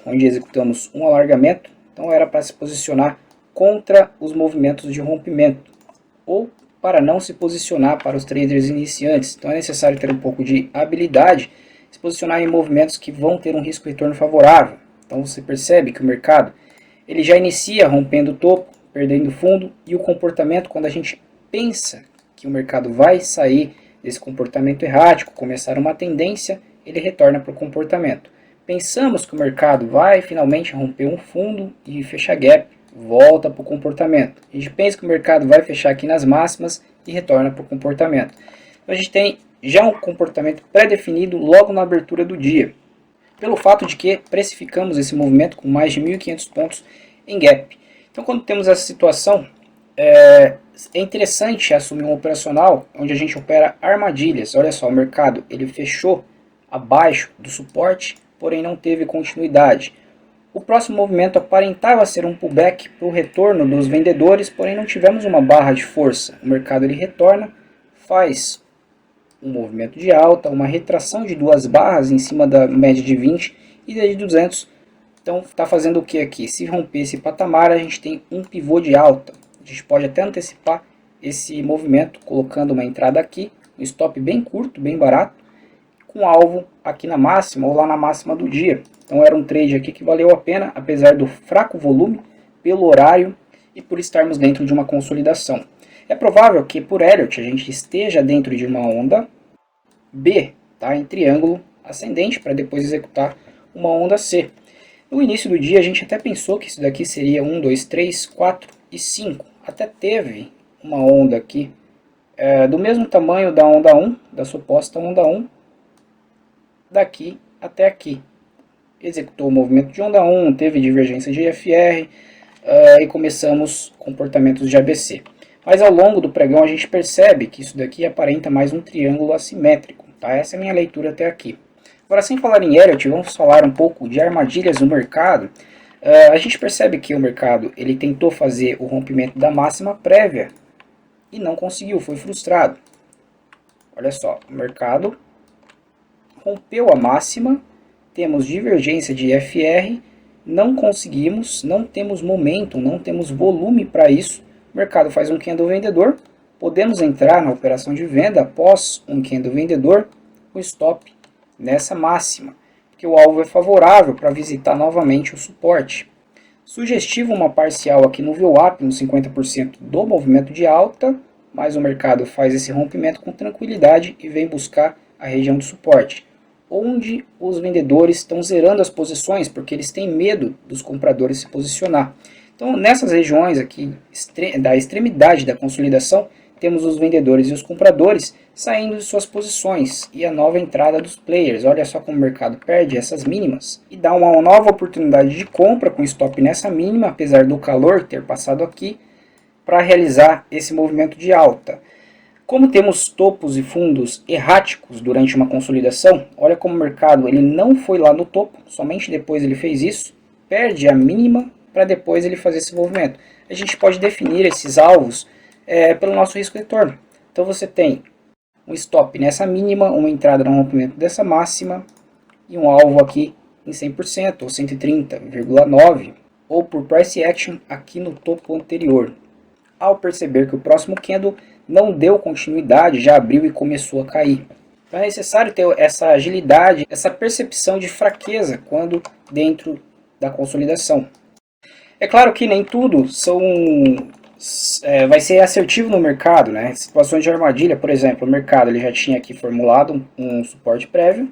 onde executamos um alargamento, então era para se posicionar contra os movimentos de rompimento, ou para não se posicionar para os traders iniciantes. Então é necessário ter um pouco de habilidade, se posicionar em movimentos que vão ter um risco-retorno favorável. Então você percebe que o mercado ele já inicia rompendo o topo, perdendo fundo, e o comportamento, quando a gente pensa que o mercado vai sair desse comportamento errático, começar uma tendência, ele retorna para o comportamento. Pensamos que o mercado vai finalmente romper um fundo e fechar gap, volta para o comportamento. A gente pensa que o mercado vai fechar aqui nas máximas e retorna para o comportamento. Então a gente tem já um comportamento pré-definido logo na abertura do dia, pelo fato de que precificamos esse movimento com mais de 1.500 pontos em gap. Então quando temos essa situação, é interessante assumir um operacional onde a gente opera armadilhas. Olha só, o mercado ele fechou abaixo do suporte, porém não teve continuidade. O próximo movimento aparentava ser um pullback para o retorno dos vendedores, porém não tivemos uma barra de força. O mercado ele retorna, faz um movimento de alta, uma retração de duas barras em cima da média de 20 e da de 200. Então está fazendo o que aqui? Se romper esse patamar, a gente tem um pivô de alta. A gente pode até antecipar esse movimento colocando uma entrada aqui, um stop bem curto, bem barato, com alvo aqui na máxima ou lá na máxima do dia. Então era um trade aqui que valeu a pena, apesar do fraco volume, pelo horário e por estarmos dentro de uma consolidação. É provável que por Elliott a gente esteja dentro de uma onda B, tá, em triângulo ascendente, para depois executar uma onda C. No início do dia a gente até pensou que isso daqui seria 1, 2, 3, 4 e 5. Até teve uma onda aqui do mesmo tamanho da onda 1, da suposta onda 1, daqui até aqui. Executou o movimento de onda 1, teve divergência de IFR e começamos comportamentos de ABC. Mas ao longo do pregão a gente percebe que isso daqui aparenta mais um triângulo assimétrico. Tá? Essa é a minha leitura até aqui. Agora, sem falar em Elliott, vamos falar um pouco de armadilhas no mercado. A gente percebe que o mercado ele tentou fazer o rompimento da máxima prévia e não conseguiu, foi frustrado. Olha só, o mercado rompeu a máxima, temos divergência de IFR, não conseguimos, não temos momentum, não temos volume para isso. O mercado faz um candle vendedor, podemos entrar na operação de venda após um candle vendedor, o stop nessa máxima, porque o alvo é favorável para visitar novamente o suporte. Sugestivo uma parcial aqui no VWAP, nos 50% do movimento de alta, mas o mercado faz esse rompimento com tranquilidade e vem buscar a região de suporte, onde os vendedores estão zerando as posições, porque eles têm medo dos compradores se posicionar. Então, nessas regiões aqui, da extremidade da consolidação, temos os vendedores e os compradores saindo de suas posições e a nova entrada dos players. Olha só como o mercado perde essas mínimas e dá uma nova oportunidade de compra com stop nessa mínima, apesar do calor ter passado aqui, para realizar esse movimento de alta. Como temos topos e fundos erráticos durante uma consolidação, olha como o mercado ele não foi lá no topo, somente depois ele fez isso, perde a mínima para depois ele fazer esse movimento. A gente pode definir esses alvos pelo nosso risco-retorno. Então você tem um stop nessa mínima, uma entrada no rompimento dessa máxima e um alvo aqui em 100% ou 130,9 ou por price action aqui no topo anterior. Ao perceber que o próximo candle não deu continuidade, já abriu e começou a cair. Então é necessário ter essa agilidade, essa percepção de fraqueza quando dentro da consolidação. É claro que nem tudo vai ser assertivo no mercado, né? Situações de armadilha, por exemplo, o mercado ele já tinha aqui formulado um suporte prévio,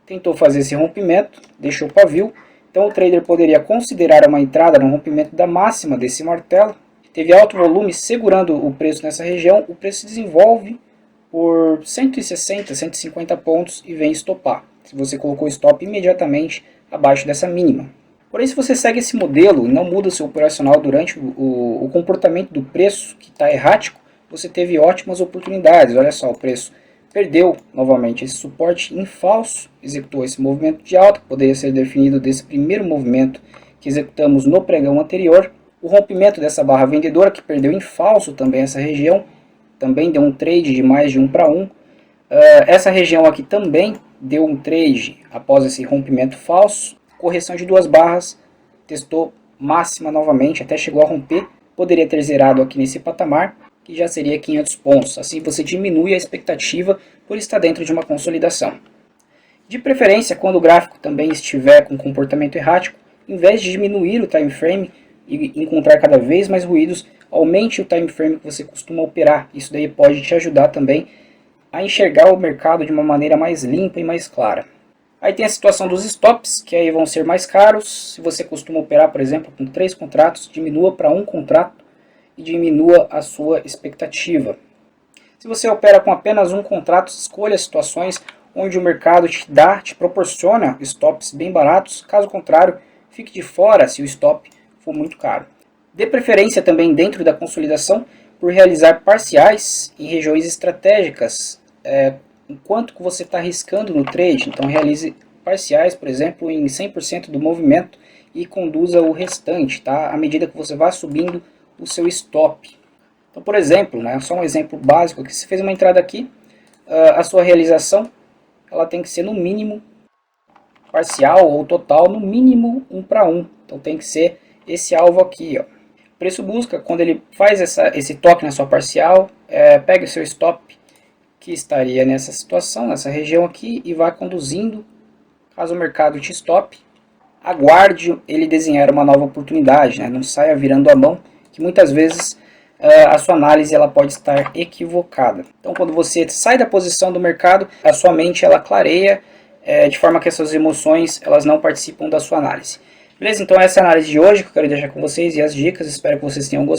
tentou fazer esse rompimento, deixou o pavio, então o trader poderia considerar uma entrada no rompimento da máxima desse martelo, teve alto volume segurando o preço nessa região, o preço se desenvolve por 160, 150 pontos e vem estopar. Se você colocou stop imediatamente abaixo dessa mínima. Porém, se você segue esse modelo e não muda o seu operacional durante o comportamento do preço, que está errático, você teve ótimas oportunidades. Olha só, o preço perdeu novamente esse suporte em falso, executou esse movimento de alta, que poderia ser definido desse primeiro movimento que executamos no pregão anterior. O rompimento dessa barra vendedora, que perdeu em falso também essa região, também deu um trade de mais de 1 para 1. Essa região aqui também deu um trade após esse rompimento falso. correção de 2 barras, testou máxima novamente, até chegou a romper, poderia ter zerado aqui nesse patamar, que já seria 500 pontos. Assim você diminui a expectativa por estar dentro de uma consolidação. De preferência, quando o gráfico também estiver com comportamento errático, em vez de diminuir o time frame e encontrar cada vez mais ruídos, aumente o time frame que você costuma operar. Isso daí pode te ajudar também a enxergar o mercado de uma maneira mais limpa e mais clara. Aí tem a situação dos stops, que aí vão ser mais caros. Se você costuma operar, por exemplo, com 3 contratos, diminua para 1 contrato e diminua a sua expectativa. Se você opera com apenas 1 contrato, escolha situações onde o mercado te proporciona stops bem baratos. Caso contrário, fique de fora se o stop for muito caro. Dê preferência também dentro da consolidação por realizar parciais em regiões estratégicas, enquanto que você está arriscando no trade. Então realize parciais, por exemplo, em 100% do movimento e conduza o restante, tá? À medida que você vai subindo o seu stop. Então, por exemplo, só um exemplo básico aqui, você fez uma entrada aqui, a sua realização ela tem que ser no mínimo parcial ou total, no mínimo 1 para 1. Então tem que ser esse alvo aqui, ó. O preço busca, quando ele faz esse toque na sua parcial, pega o seu stop, que estaria nessa situação, nessa região aqui, e vai conduzindo. Caso o mercado te stop, aguarde ele desenhar uma nova oportunidade, não saia virando a mão, que muitas vezes a sua análise ela pode estar equivocada. Então quando você sai da posição do mercado, a sua mente ela clareia, de forma que as suas emoções elas não participam da sua análise. Beleza? Então essa é a análise de hoje que eu quero deixar com vocês e as dicas, espero que vocês tenham gostado.